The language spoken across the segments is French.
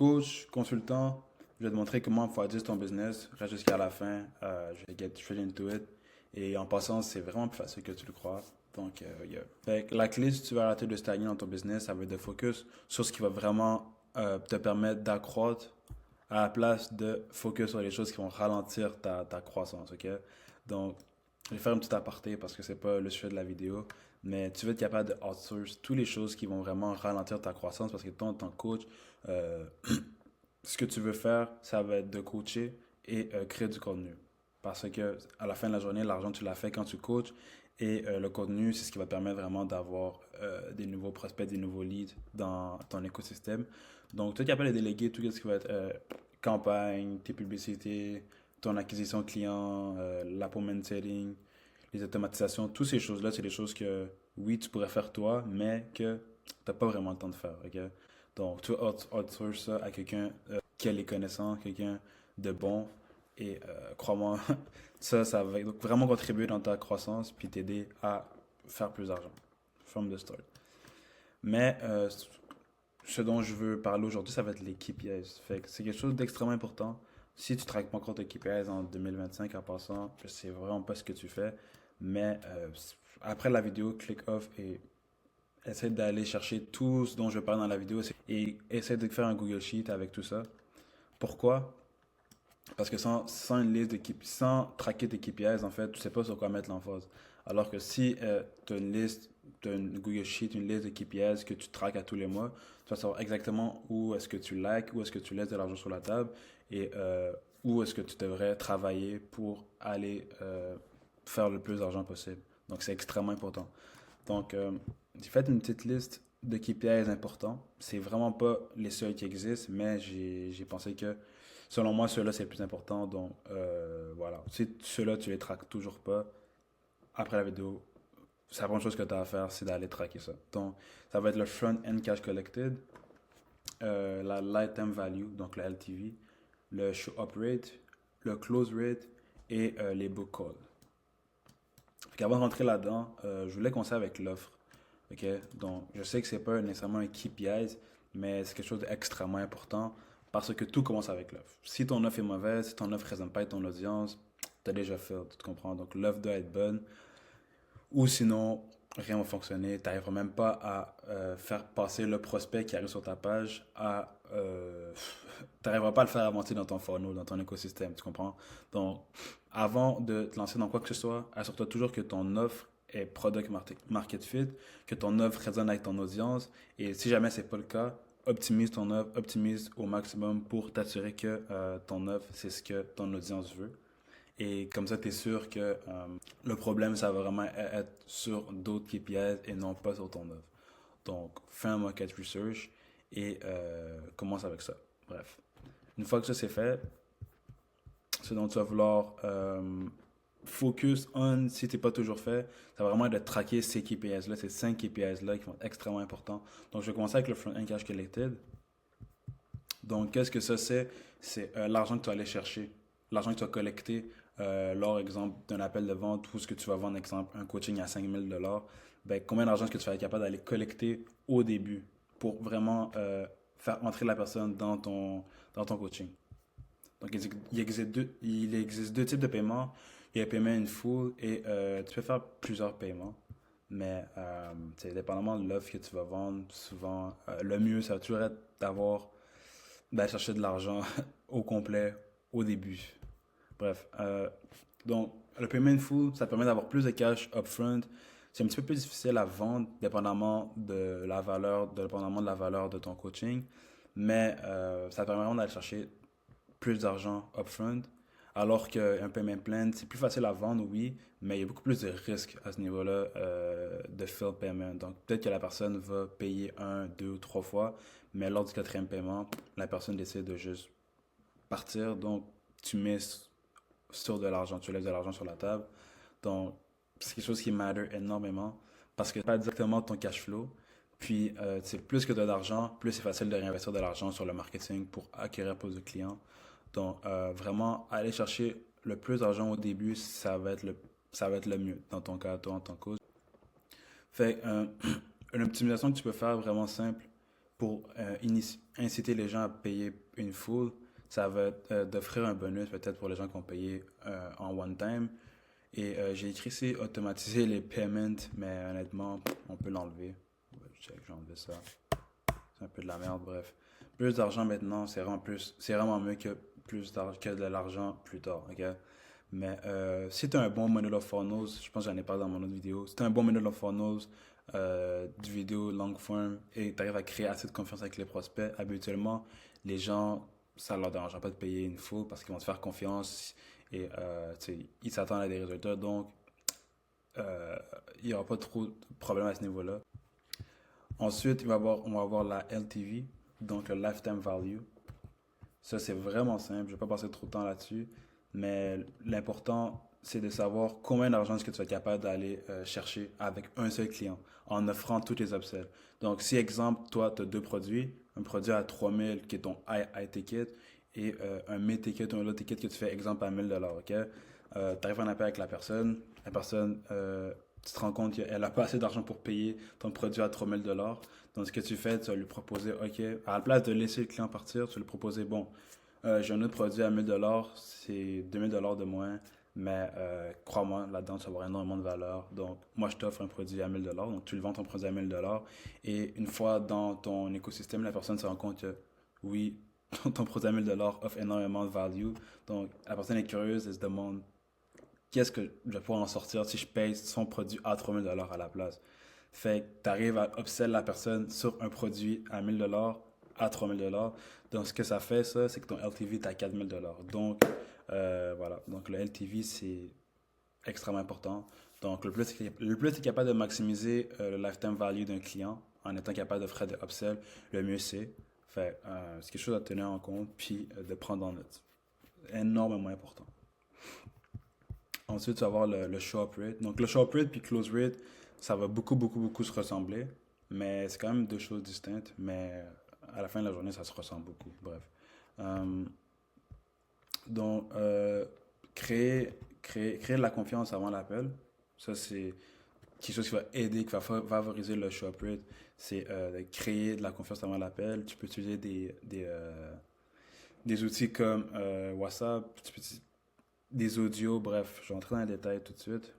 coach, consultant, je vais te montrer comment faire ton business. Reste jusqu'à la fin. Je vais get straight into it. Et en passant, c'est vraiment plus facile que tu le crois. Donc, yeah. Fait que la clé, si tu veux arrêter de stagner dans ton business, ça va être de focus sur ce qui va vraiment te permettre d'accroître à la place de focus sur les choses qui vont ralentir ta croissance, ok? Donc, je vais faire une petite aparté parce que c'est pas le sujet de la vidéo, mais tu veux être capable de outsource toutes les choses qui vont vraiment ralentir ta croissance parce que toi, en tant que coach, euh, ce que tu veux faire, ça va être de coacher et créer du contenu. Parce que à la fin de la journée, l'argent, tu l'as fait quand tu coaches et le contenu, c'est ce qui va permettre vraiment d'avoir des nouveaux prospects, des nouveaux leads dans ton écosystème. Donc, tu es capable de déléguer tout ce qui va être campagne, tes publicités, ton acquisition client, l'appointment setting, les automatisations, toutes ces choses-là, c'est des choses que, oui, tu pourrais faire toi, mais que tu n'as pas vraiment le temps de faire, ok? Donc, tu outsources ça à quelqu'un qui a les connaissances, quelqu'un de bon, et crois-moi, ça va vraiment contribuer dans ta croissance, puis t'aider à faire plus d'argent, from the start. Mais ce dont je veux parler aujourd'hui, ça va être les KPIs. Fait que c'est quelque chose d'extrêmement important. Si tu ne traques pas encore tes KPIs en 2025 en passant, je sais vraiment pas ce que tu fais. Mais après la vidéo, click off et essaie d'aller chercher tout ce dont je parle dans la vidéo et essaie de faire un Google Sheet avec tout ça. Pourquoi? Parce que sans une liste de sans traquer tes KPIs, en fait, tu sais pas sur quoi mettre l'emphase. Alors que si tu as une liste, tu as une Google Sheet, une liste de KPIs que tu traques à tous les mois, tu vas savoir exactement où est-ce que tu likes, où est-ce que tu laisses de l'argent sur la table et où est-ce que tu devrais travailler pour aller faire le plus d'argent possible. Donc, c'est extrêmement important. Donc, j'ai fait une petite liste de KPIs importants. C'est vraiment pas les seuls qui existent, mais j'ai pensé que, selon moi, ceux-là, c'est le plus important. Donc, voilà. Si ceux-là, tu les traques toujours pas, après la vidéo, c'est la première chose que tu as à faire, c'est d'aller traquer ça. Donc, ça va être le front-end cash collected, la lifetime value, donc le LTV, le show-up rate, le close rate et les book calls. Avant de rentrer là-dedans, je voulais commencer avec l'offre. Ok. Donc, je sais que c'est pas nécessairement un KPI, mais c'est quelque chose d'extrêmement important parce que tout commence avec l'offre. Si ton offre est mauvaise, si ton offre ne représente pas ton audience, tu as déjà fait, tu comprends? Donc, l'offre doit être bonne ou sinon, rien va fonctionner. Tu n'arriveras même pas à faire passer le prospect qui arrive sur ta page à. Tu n'arriveras pas à le faire avancer dans ton funnel, dans ton écosystème, tu comprends? Donc, avant de te lancer dans quoi que ce soit, assure-toi toujours que ton offre est product market fit, que ton offre résonne avec ton audience. Et si jamais c'est pas le cas, optimise ton offre, optimise au maximum pour t'assurer que ton offre, c'est ce que ton audience veut. Et comme ça, tu es sûr que le problème, ça va vraiment être sur d'autres KPIs et non pas sur ton offre. Donc, fais un market research et commence avec ça. Bref. Une fois que ça c'est fait, ce dont tu vas vouloir focus on, si tu n'es pas toujours fait, ça va vraiment être de traquer ces KPIs-là, ces 5 KPIs-là qui vont être extrêmement importants. Donc, je vais commencer avec le front-end cash collected. Donc, qu'est-ce que ça c'est? C'est l'argent que tu vas aller chercher, l'argent que tu vas collecter lors, exemple, d'un appel de vente ou ce que tu vas vendre, exemple, un coaching à 5 000 $. Ben, combien d'argent est-ce que tu vas être capable d'aller collecter au début pour vraiment faire entrer la personne dans ton coaching? Donc, il existe deux types de paiements. Il y a un paiement in full et tu peux faire plusieurs paiements. Mais c'est dépendamment de l'offre que tu vas vendre, souvent, le mieux, ça va toujours être d'aller chercher de l'argent au complet au début. Bref, donc le payment in full, ça permet d'avoir plus de cash upfront. C'est un petit peu plus difficile à vendre dépendamment de la valeur de ton coaching, mais ça permet vraiment d'aller chercher plus d'argent upfront. Alors qu'un payment plan, c'est plus facile à vendre, oui, mais il y a beaucoup plus de risques à ce niveau-là de failed payment. Donc peut-être que la personne va payer un, deux ou trois fois, mais lors du quatrième paiement, la personne décide de juste partir. Donc tu mets sur de l'argent, tu laisses de l'argent sur la table. Donc, c'est quelque chose qui matter énormément parce que pas directement ton cash flow. Puis, c'est plus que tu as d'argent, plus c'est facile de réinvestir de l'argent sur le marketing pour acquérir plus de clients. Donc, vraiment, aller chercher le plus d'argent au début, ça va être le mieux dans ton cas, toi, en tant que coach. Fait, une optimisation que tu peux faire vraiment simple pour inciter les gens à payer une full, ça va être d'offrir un bonus peut-être pour les gens qui ont payé en one time. Et j'ai écrit ici automatiser les payments, mais honnêtement, on peut l'enlever. Ouais, je check, j'ai enlevé ça. C'est un peu de la merde, bref. Plus d'argent maintenant, c'est vraiment mieux que que de l'argent plus tard, ok? Mais si tu as un bon model of funnels, je pense que j'en ai parlé dans mon autre vidéo, si tu as un bon model of funnels, du vidéo long form, et tu arrives à créer assez de confiance avec les prospects, habituellement, les gens, ça leur dérange pas de payer une full parce qu'ils vont te faire confiance et tu sais, ils s'attendent à des résultats, donc il n'y aura pas trop de problème à ce niveau-là. Ensuite, on va avoir la LTV, donc le Lifetime Value. Ça, c'est vraiment simple. Je ne vais pas passer trop de temps là-dessus. Mais l'important, c'est de savoir combien d'argent est-ce que tu vas être capable d'aller chercher avec un seul client en offrant tous tes upsells. Donc, si, exemple, toi, tu as deux produits, un produit à 3000 qui est ton high ticket et un mid-ticket ou un low ticket que tu fais, exemple, à 1000 $, ok? Tu arrives en appel avec la personne, tu te rends compte qu'elle n'a pas assez d'argent pour payer ton produit à 3000 $. Donc, ce que tu fais, tu vas lui proposer, OK, à la place de laisser le client partir, tu vas lui proposer, bon, j'ai un autre produit à 1000 $, c'est 2000 $ de moins, mais crois-moi, là-dedans, tu vas avoir énormément de valeur. Donc, moi, je t'offre un produit à 1000 $, donc tu le vends ton produit à 1000 $. Et une fois dans ton écosystème, la personne se rend compte que, oui, ton produit à 1000 $ offre énormément de value. Donc, la personne est curieuse, elle se demande, qu'est-ce que je vais pouvoir en sortir si je paye son produit à 3000 $ à la place. Fait que tu arrives à upsell la personne sur un produit à 1000 $ à 3000 $. Donc, ce que ça fait, ça, c'est que ton LTV est à 4000 $. Donc, voilà. Donc, le LTV, c'est extrêmement important. Donc, le plus tu es capable de maximiser le lifetime value d'un client en étant capable de faire des upsells, le mieux c'est. Fait, c'est quelque chose à tenir en compte puis de prendre en note. Énormément important. Ensuite, tu vas avoir le show-up rate. Donc, le show-up rate puis close rate, ça va beaucoup se ressembler. Mais c'est quand même deux choses distinctes. Mais à la fin de la journée, ça se ressemble beaucoup. Bref. Euh, donc, créer de la confiance avant l'appel. Ça, c'est quelque chose qui va aider, qui va favoriser le show-up rate. C'est de créer de la confiance avant l'appel. Tu peux utiliser des outils comme WhatsApp. Tu peux utiliser des audios, bref, je vais entrer dans les détails tout de suite.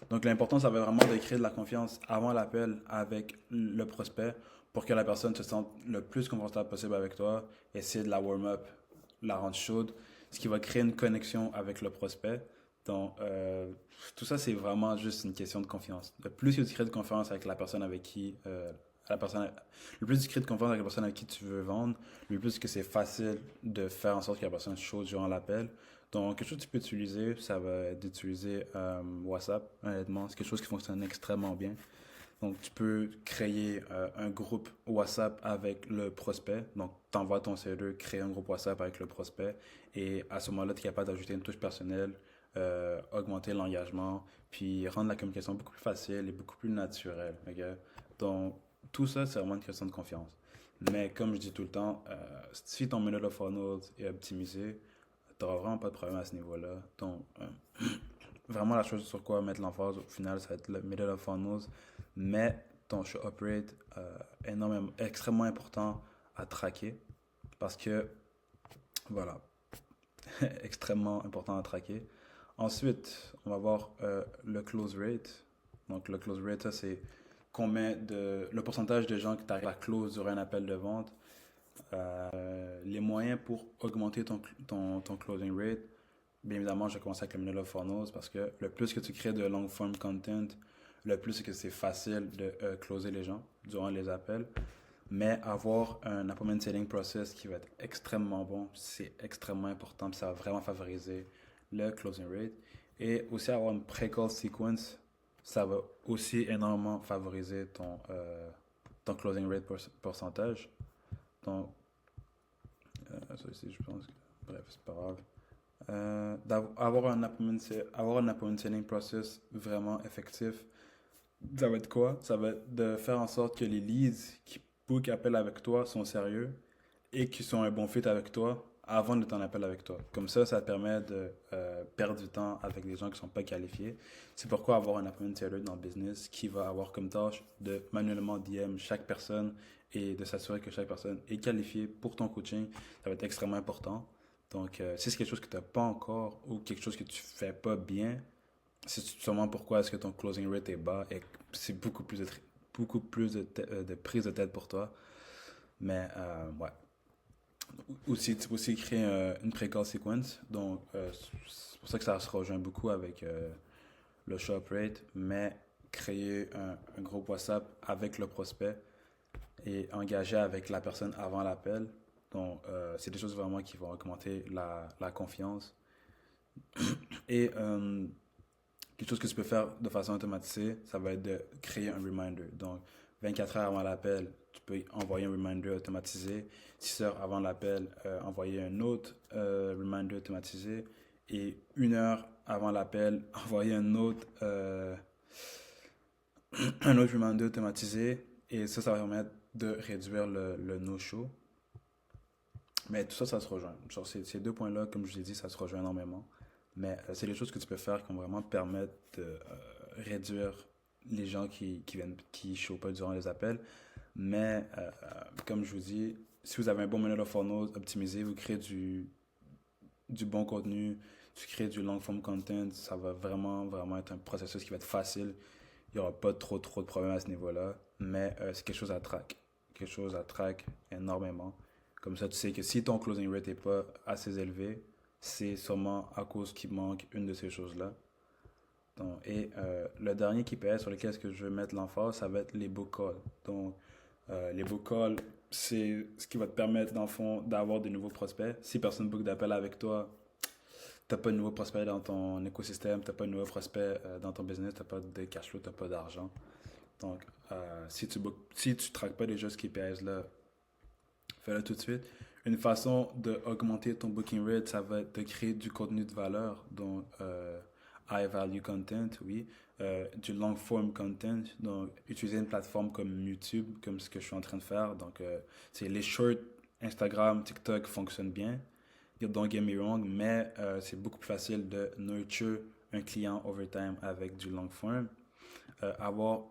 Donc l'important, ça va vraiment de créer de la confiance avant l'appel avec le prospect pour que la personne se sente le plus confortable possible avec toi, essayer de la warm-up, la rendre chaude, ce qui va créer une connexion avec le prospect. Donc tout ça, c'est vraiment juste une question de confiance. Le plus que tu crées de confiance avec la personne avec qui le plus tu crées de confiance avec la personne avec qui tu veux vendre, le plus que c'est facile de faire en sorte que la personne soit chaude durant l'appel. Donc, quelque chose que tu peux utiliser, ça va être d'utiliser WhatsApp, honnêtement. C'est quelque chose qui fonctionne extrêmement bien. Donc, tu peux créer un groupe WhatsApp avec le prospect. Donc, tu envoies ton CE2, créer un groupe WhatsApp avec le prospect. Et à ce moment-là, tu es capable d'ajouter une touche personnelle, augmenter l'engagement, puis rendre la communication beaucoup plus facile et beaucoup plus naturelle. Okay? Donc, tout ça, c'est vraiment une question de confiance. Mais comme je dis tout le temps, si ton modèle de funnel est optimisé, tu n'auras vraiment pas de problème à ce niveau-là. Donc, vraiment la chose sur quoi mettre l'emphase au final, ça va être le middle of funnels. Mais ton show up rate énormément, extrêmement important à traquer parce que, voilà, extrêmement important à traquer. Ensuite, on va voir le close rate. Donc, le close rate, ça, c'est le pourcentage de gens qui t'arrivent à close durant un appel de vente. Les moyens pour augmenter ton closing rate. Bien évidemment, je vais commencer avec le middle of funnels parce que le plus que tu crées de long form content, le plus que c'est facile de closer les gens durant les appels. Mais avoir un appointment setting process qui va être extrêmement bon, c'est extrêmement important. Ça va vraiment favoriser le closing rate. Et aussi avoir une pre-call sequence, ça va aussi énormément favoriser ton closing rate pourcentage. Donc, ça aussi, je pense que, bref, c'est pas grave. Avoir un appointment setting process vraiment effectif, ça va être quoi? Ça va être de faire en sorte que les leads qui book appel avec toi sont sérieux et qui sont un bon fit avec toi avant de t'en appel avec toi. Comme ça te permet de perdre du temps avec des gens qui ne sont pas qualifiés. C'est pourquoi avoir un appointment setter dans le business qui va avoir comme tâche de manuellement DM chaque personne et de s'assurer que chaque personne est qualifiée pour ton coaching, ça va être extrêmement important. Donc, si c'est quelque chose que tu n'as pas encore ou quelque chose que tu fais pas bien, c'est sûrement pourquoi est-ce que ton closing rate est bas et c'est beaucoup plus de prise de tête pour toi. Mais, ouais. Aussi, tu peux aussi créer une pré-call sequence. Donc, c'est pour ça que ça se rejoint beaucoup avec le shop rate, mais créer un groupe WhatsApp avec le prospect et engager avec la personne avant l'appel. Donc, c'est des choses vraiment qui vont augmenter la confiance. Et quelque chose que tu peux faire de façon automatisée, ça va être de créer un reminder. Donc, 24 heures avant l'appel, tu peux envoyer un reminder automatisé. 6 heures avant l'appel, envoyer un autre reminder automatisé. Et 1 heure avant l'appel, envoyer un autre reminder automatisé. Et ça va permettre de réduire le no-show. Mais tout ça, ça se rejoint. Genre, ces deux points-là, comme je l'ai dit, ça se rejoint énormément. Mais c'est des choses que tu peux faire qui vont vraiment te permettre de réduire les gens qui ne show pas durant les appels. Mais comme je vous dis, si vous avez un bon modèle de funnel optimisé, vous créez du bon contenu, tu crées du long form content, ça va vraiment, vraiment être un processus qui va être facile. Il n'y aura pas trop de problèmes à ce niveau-là. Mais c'est quelque chose à track. Quelque chose à track énormément. Comme ça, tu sais que si ton closing rate n'est pas assez élevé, c'est sûrement à cause qu'il manque une de ces choses-là. Donc, et le dernier KPI sur lequel est-ce que je vais mettre l'emphase, ça va être les book calls. Donc, les book calls, c'est ce qui va te permettre, dans le fond, d'avoir de nouveaux prospects. Si personne book d'appel avec toi, tu n'as pas de nouveaux prospects dans ton écosystème, tu n'as pas de nouveaux prospects dans ton business, tu n'as pas de cash flow, tu n'as pas d'argent. Donc, si tu ne traques pas déjà ce KPIs-là, fais-le tout de suite. Une façon d'augmenter ton booking rate, ça va être de créer du contenu de valeur, donc high value content, oui, du long form content, donc utiliser une plateforme comme YouTube, comme ce que je suis en train de faire. Donc, c'est les shorts, Instagram, TikTok fonctionnent bien, don't get me wrong, mais c'est beaucoup plus facile de nurture un client over time avec du long form. Avoir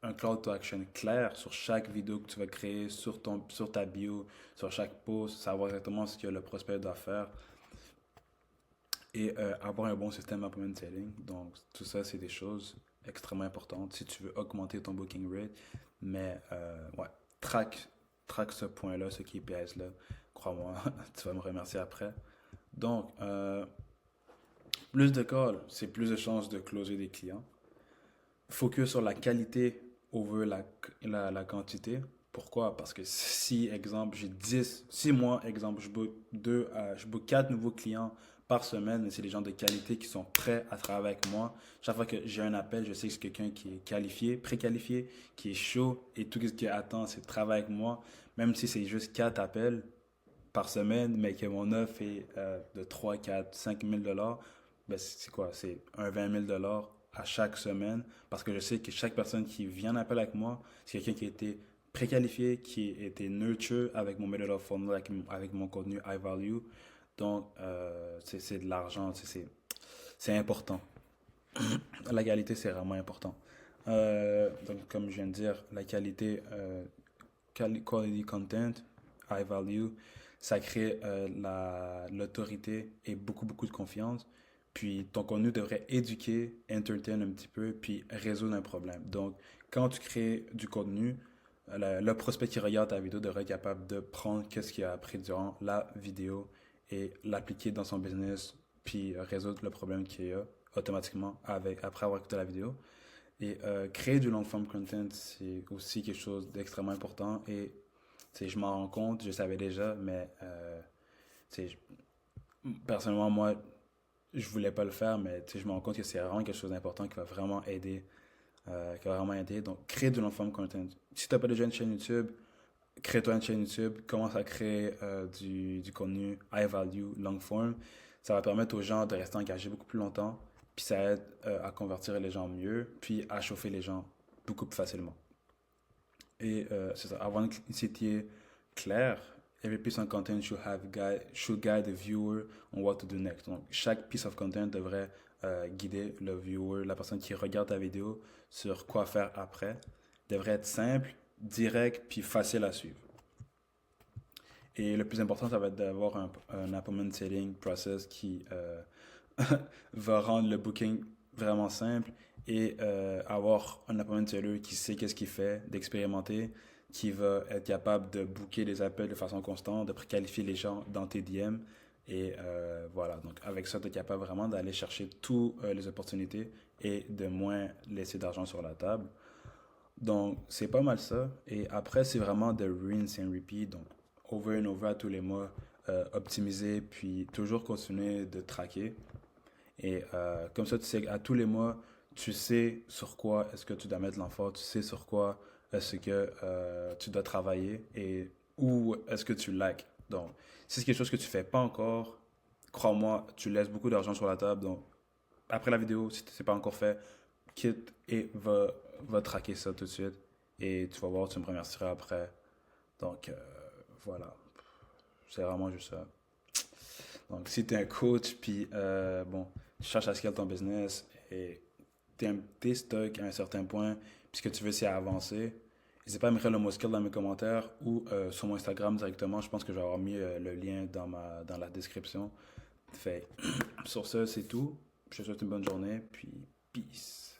un call to action clair sur chaque vidéo que tu vas créer, sur ta bio, sur chaque post, savoir exactement ce que le prospect doit faire et avoir un bon système d'appointment setting. Donc, tout ça, c'est des choses extrêmement importantes si tu veux augmenter ton booking rate. Mais, ouais, track ce point-là, ce KPIs-là. Crois-moi, tu vas me remercier après. Donc, plus de calls, c'est plus de chances de closer des clients. Focus sur la qualité over la quantité. Pourquoi? Parce que si, exemple, si moi, exemple, je book 4 nouveaux clients par semaine, mais c'est des gens de qualité qui sont prêts à travailler avec moi. Chaque fois que j'ai un appel, je sais que c'est quelqu'un qui est qualifié, préqualifié, qui est chaud et tout ce qu'il attend, c'est de travailler avec moi. Même si c'est juste 4 appels par semaine, mais que mon offre est de 3, 4, 5 000 dollars, ben c'est quoi? C'est un 20 000 dollars à chaque semaine parce que je sais que chaque personne qui vient en appel avec moi, c'est quelqu'un qui a été préqualifié, qui a été nurture avec mon model of funnel, avec mon contenu high value. Donc, c'est de l'argent, c'est important. La qualité, c'est vraiment important. Donc, comme je viens de dire, la qualité, quality content, high value, ça crée l'autorité et beaucoup de confiance. Puis ton contenu devrait éduquer, entertain un petit peu, puis résoudre un problème. Donc, quand tu crées du contenu, le prospect qui regarde ta vidéo devrait être capable de prendre qu'est-ce qu'il a appris durant la vidéo et l'appliquer dans son business, puis résoudre le problème qu'il a automatiquement après avoir écouté la vidéo. Et créer du long form content, c'est aussi quelque chose d'extrêmement important. Et je m'en rends compte, je savais déjà, mais personnellement, moi, je voulais pas le faire, mais je me rends compte que c'est vraiment quelque chose d'important qui va vraiment aider. Donc, crée du long form content. Si tu n'as pas déjà une chaîne YouTube, crée-toi une chaîne YouTube, commence à créer du contenu high value, long form. Ça va permettre aux gens de rester engagés beaucoup plus longtemps, puis ça aide à convertir les gens mieux, puis à chauffer les gens beaucoup plus facilement. Et c'est ça, avoir une cité claire Every piece of content should guide the viewer on what to do next. Donc, chaque piece of content devrait guider le viewer, la personne qui regarde ta vidéo, sur quoi faire après. Devrait être simple, direct, puis facile à suivre. Et le plus important, ça va être d'avoir un appointment setting process qui va rendre le booking vraiment simple et avoir un appointment setter qui sait qu'est-ce qu'il fait, d'expérimenter, qui va être capable de booker des appels de façon constante, de préqualifier les gens dans tes DM. Et voilà, donc avec ça, tu es capable vraiment d'aller chercher toutes les opportunités et de moins laisser d'argent sur la table. Donc, c'est pas mal ça. Et après, c'est vraiment de rinse and repeat. Donc, over and over à tous les mois, optimiser, puis toujours continuer de traquer. Et comme ça, tu sais, à tous les mois, tu sais sur quoi est-ce que tu dois mettre l'emphase, tu sais sur quoi est-ce que tu dois travailler et où est-ce que tu lags. Donc, si c'est quelque chose que tu fais pas encore, crois-moi, tu laisses beaucoup d'argent sur la table. Donc, après la vidéo, si c'est pas encore fait, quitte et va traquer ça tout de suite. Et tu vas voir, tu me remercieras après. Donc, voilà. C'est vraiment juste ça. Donc, si tu es un coach, puis bon, tu cherches à scale ton business et t'es stuck à un certain point, puis ce que tu veux, c'est avancer, n'hésite pas à m'écrire le mot skill dans mes commentaires ou sur mon Instagram directement. Je pense que je vais avoir mis le lien dans la description. Fait, sur ce, c'est tout. Je te souhaite une bonne journée, puis peace.